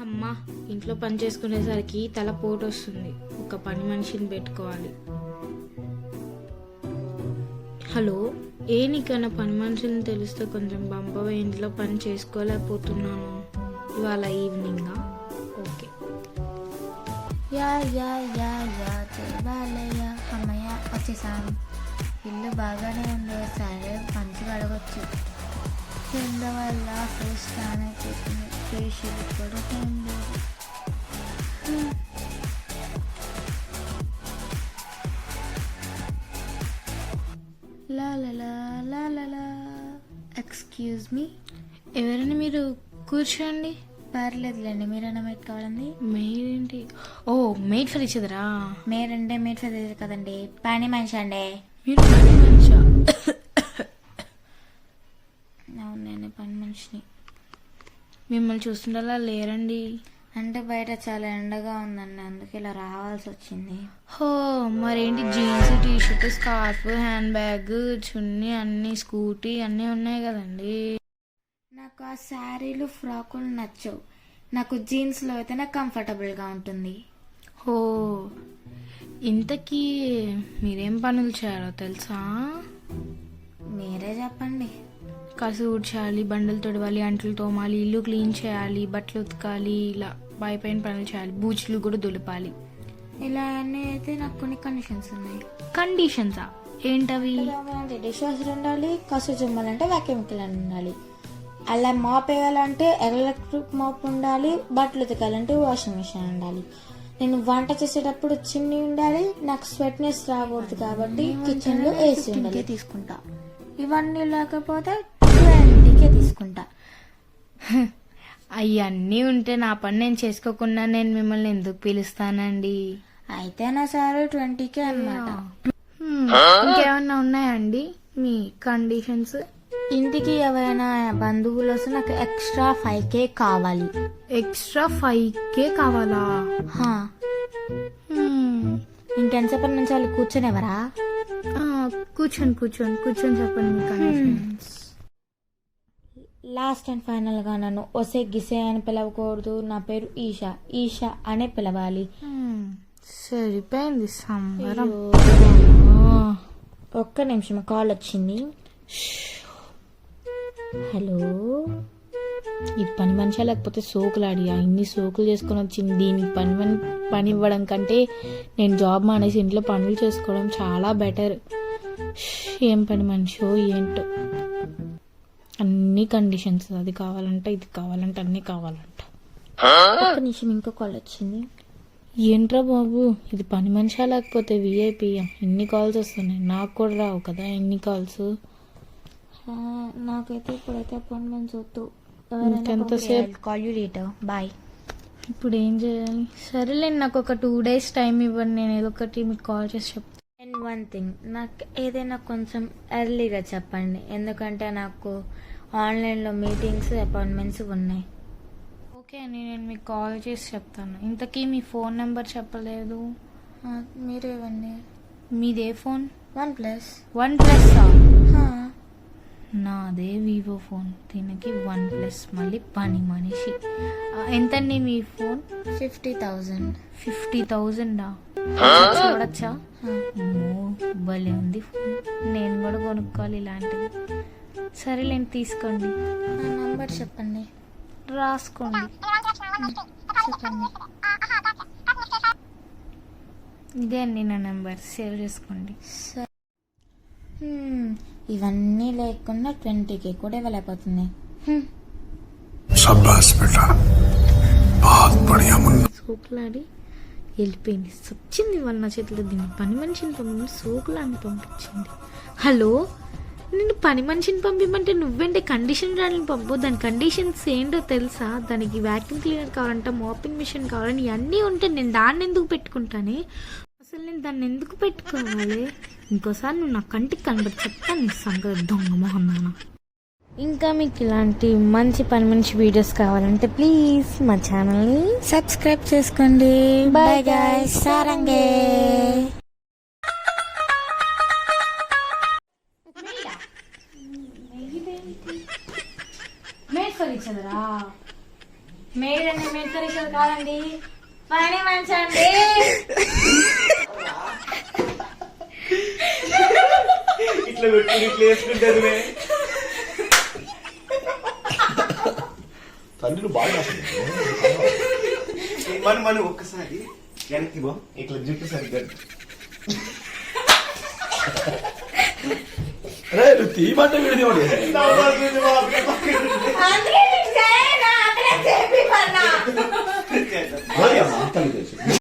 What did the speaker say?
అమ్మా ఇంట్లో పని చేసుకునేసరికి తల పోటు వస్తుంది. ఒక పని మనిషిని పెట్టుకోవాలి. హలో, నీకన్నా పని మనుషులను తెలిస్తే కొంచెం పంపవ, ఇంట్లో పని చేసుకోలేకపోతున్నాను. ఇవాళ ఈవినింగా? Okay. Yeah yeah yeah yeah Balayya అమ్మయ్య వచ్చేసాను. ఇల్లు బాగానే ఉంది, సరే మంచిగా అడగచ్చు. కింద వల్ల ఫేస్ స్నాన్ అయిపోతుంది, ఫేషియల్ కూడా ఏం లేదు. లా లా లా లా లా. ఎక్స్క్యూజ్ మీ, ఎవరైనా మీరు కూర్చోండి. పర్లేదులేండి, మీరైనా మేట్ కావాలండి. మెయిడ్ ఏంటి? ఓ, మేడ్ ఫర్ ఇచ్ అదరా? మీరంటే మేట్ ఫర్ కదండి, పని మనిషి అండి. మీరు పని మనిషా? అవును, నేను పని మనిషిని. మిమ్మల్ని చూస్తుండలా లేరండి. అంటే బయట చాలా ఎండగా ఉందండి, అందుకే ఇలా రావాల్సి వచ్చింది. హో, మరేంటి jeans, t-shirt, scarf, hand bag, chunni అన్ని, స్కూటీ అన్నీ ఉన్నాయి కదండి. నాకు ఆ శారీలు ఫ్రాకులు నచ్చవు. నాకు జీన్స్లో అయితేనే కంఫర్టబుల్గా ఉంటుంది. హో, ఇంతకీ మీరేం పనులు చేయాలో తెలుసా? మీరే చెప్పండి. కసు ఊడ్చాలి, బండలు తొడవాలి, అంట్లు తోమాలి, ఇల్లు క్లీన్ చేయాలి, బట్టలు ఉతకాలి, ఇలా పైన పనులు చేయాలి, బూజులు కూడా దులపాలి. ఇలా అన్నీ అయితే నాకు కొన్ని కండిషన్స్ ఉన్నాయి. కండిషన్సా? ఏంటవి? డిష్ వాషర్ ఉండాలి, కసు చుమ్మాలంటే వాక్యూమ్ క్లీనర్ ఉండాలి, అలా మాప్ వేయాలంటే ఎలక్ట్రిక్ మాప్ ఉండాలి, బట్టలు ఉతకాలంటే వాషింగ్ మిషన్ ఉండాలి, నేను వంట చేసేటప్పుడు చిన్ని ఉండాలి, నాకు స్వెట్నెస్ రాకూడదు కాబట్టి కిచెన్ లో ఏసీ ఉండాలి తీసుకుంటా. ఇవన్నీ లేకపోతే 20కే తీసుకుంటా. అవన్నీ ఉంటే నా పని నేను చేసుకోకుండా నేను మిమ్మల్ని ఎందుకు పిలుస్తానండి? అయితే నా సార్ 20కే అన్నమాట. ఇంకేమన్నా ఉన్నాయండి మీ కండిషన్స్? ఇంటికి ఎవరైనా బంధువులు వస్తే నాకు ఎక్స్ట్రా 5K కావాలి. ఎక్స్ట్రా 5K కావాలా? ఇంకెంతసేపటి నుంచి వాళ్ళు కూర్చొనేవరా? కూర్చొని చెప్పండి మీ కండిషన్స్. లాస్ట్ అండ్ ఫైనల్ గా నన్ను ఒసే గిసే అని పిలవకూడదు. నా పేరు ఈషా, ఈషా అనే పిలవాలి. సరిపోయింది సంబరం. ఒక్క నిమిషం, కాల్ వచ్చింది. హలో, ఈ పని మనిషి లేకపోతే సోకులాడి ఇన్ని సోకులు చేసుకొని వచ్చింది. దీనికి పని ఇవ్వడం కంటే నేను జాబ్ మానేసి ఇంట్లో పనులు చేసుకోవడం చాలా బెటర్. ఏం పని మనిషో ఏంటో, అన్ని కండిషన్స్, అది కావాలంట, ఇది కావాలంట, అన్ని కావాలంట. ఒక్క నిమిషం, ఇంకో కాల్ వచ్చింది. ఏంట్రా బాబు, ఇది పని మనిషా లేకపోతే విఐపి? ఎన్ని కాల్స్ వస్తున్నాయి, నాకు కూడా రావు కదా ఎన్ని కాల్స్. నాకైతే ఇప్పుడైతే అపాయింట్మెంట్స్ వద్దు. ఎంతసేపు? Call you later, bye. ఇప్పుడు ఏం చేయాలి? సరేలేండి, నాకు ఒక 2 days టైం ఇవ్వండి, నేను ఏదో ఒకటి మీకు కాల్ చేసి చెప్తాను. అండ్ వన్ థింగ్, నాకు ఏదైనా కొంచెం ఎర్లీగా చెప్పండి, ఎందుకంటే నాకు ఆన్లైన్లో మీటింగ్స్, అపాయింట్మెంట్స్ ఉన్నాయి. ఓకే అండి, నేను మీకు కాల్ చేసి చెప్తాను. ఇంతకీ మీ ఫోన్ నెంబర్ చెప్పలేదు. మీరు ఇవ్వండి. మీదే ఫోన్? OnePlus. OnePlus? నాదే వివో ఫోన్, దీనికి OnePlus, మళ్ళీ పని మనిషి. ఎంతండి మీ ఫోన్? 50,000. 50,000? చూడచ్చా? భలే ఉంది ఫోన్, నేను కూడా కొనుక్కోవాలి ఇలాంటిది. సరేలేండి, తీసుకోండి. నా నంబర్ చెప్పండి. రాసుకోండి. చెప్పండి. ఇదే అండి నా నెంబర్, సేవ్ చేసుకోండి. ఇవన్నీ లేకుండా 20K కూడా ఇవ్వలేకపోతుంది. సోకులాడి వెళ్ళిపోయింది, సచ్చింది వాళ్ళ నా చేతిలో. దీన్ని పని మనిషిని పంపి సోకులాడిని పంపించింది. హలో, నేను పని మనిషిని పంపిమంటే నువ్వేంటే కండిషన్ రాని పంపు. దాని కండిషన్స్ ఏంటో తెలుసా? దానికి వ్యాక్యూమ్ క్లీనర్ కావాలంట, మాపింగ్ మిషన్ కావాలని ఇవన్నీ ఉంటే నేను దాన్ని ఎందుకు పెట్టుకుంటానే? అసలు నేను దాన్ని ఎందుకు పెట్టుకోవాలి? ఇంకోసారి నువ్వు నా కంటికి కనబడి చెప్తాను నీ సంగతి, దొంగ మొహం నాన్న. ఇంకా మీకు ఇలాంటి మంచి పని మనిషి వీడియోస్ కావాలంటే ప్లీజ్ మా ఛానల్ని సబ్స్క్రైబ్ చేసుకోండి. బాయ్ గైస్, సారంగే. మేడ్ ఫర్ ఈచ్ అదరా? మేడండి మెడికల్ కాదండి పని మంచి అండి. ఇట్లా పెట్టుకుని ఇట్లా వేసుకుంటుంది తండ్రి బాగా మనం ఒక్కసారి వెనక్కి బా ఇట్లా జుట్టు సరిగ్గా అరే నువ్వు తీయమంటే వీడిది అందుకే నీకు చేయనా? అక్కడే చెప్పి పన్నా.